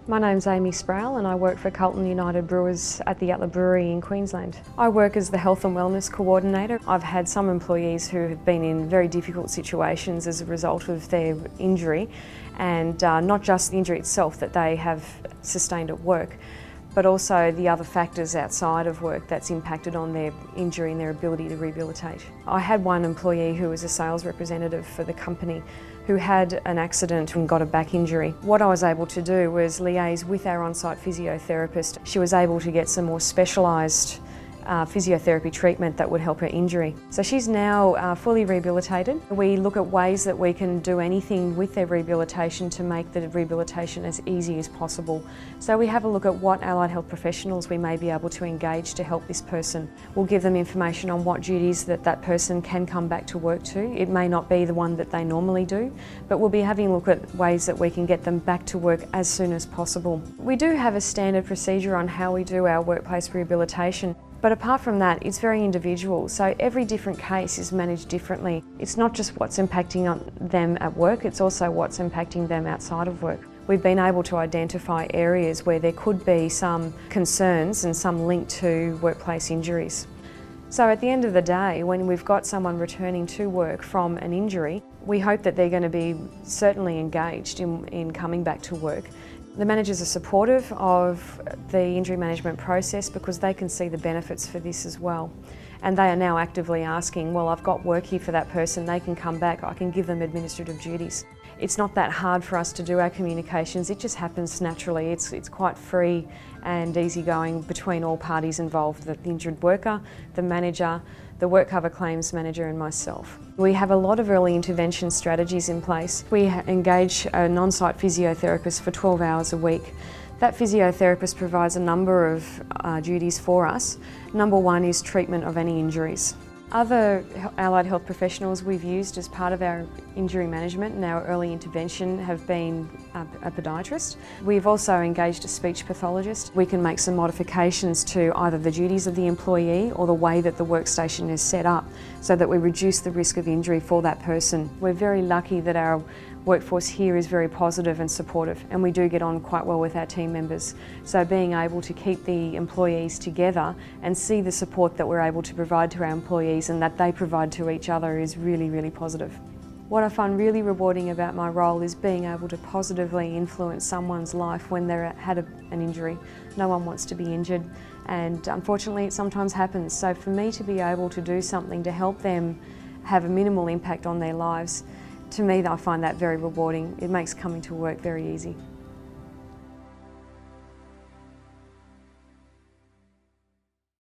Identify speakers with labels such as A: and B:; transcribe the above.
A: My name's Amy Sproule and I work for Carlton United Brewers at the Yatala Brewery in Queensland. I work as the Health and Wellness Coordinator. I've had some employees who have been in very difficult situations as a result of their injury, and not just the injury itself that they have sustained at work, but also the other factors outside of work that's impacted on their injury and their ability to rehabilitate. I had one employee who was a sales representative for the company who had an accident and got a back injury. What I was able to do was liaise with our on-site physiotherapist. She was able to get some more specialised physiotherapy treatment that would help her injury. So she's now fully rehabilitated. We look at ways that we can do anything with their rehabilitation to make the rehabilitation as easy as possible. So we have a look at what allied health professionals we may be able to engage to help this person. We'll give them information on what duties that person can come back to work to. It may not be the one that they normally do, but we'll be having a look at ways that we can get them back to work as soon as possible. We do have a standard procedure on how we do our workplace rehabilitation. But apart from that, it's very individual, so every different case is managed differently. It's not just what's impacting on them at work, it's also what's impacting them outside of work. We've been able to identify areas where there could be some concerns and some link to workplace injuries. So at the end of the day, when we've got someone returning to work from an injury, we hope that they're going to be certainly engaged in coming back to work. The managers are supportive of the injury management process because they can see the benefits for this as well. And they are now actively asking, well, I've got work here for that person, they can come back, I can give them administrative duties. It's not that hard for us to do our communications, it just happens naturally. It's quite free and easygoing between all parties involved, the injured worker, the manager, the work cover claims manager and myself. We have a lot of early intervention strategies in place. We engage an on-site physiotherapist for 12 hours a week. That physiotherapist provides a number of duties for us. Number one is treatment of any injuries. Other allied health professionals we've used as part of our injury management and our early intervention have been a podiatrist. We've also engaged a speech pathologist. We can make some modifications to either the duties of the employee or the way that the workstation is set up so that we reduce the risk of injury for that person. We're very lucky that our workforce here is very positive and supportive, and we do get on quite well with our team members. So being able to keep the employees together and see the support that we're able to provide to our employees and that they provide to each other is really, really positive. What I find really rewarding about my role is being able to positively influence someone's life when they've had an injury. No one wants to be injured, and unfortunately it sometimes happens. So for me to be able to do something to help them have a minimal impact on their lives, to me, I find that very rewarding. It makes coming to work very easy.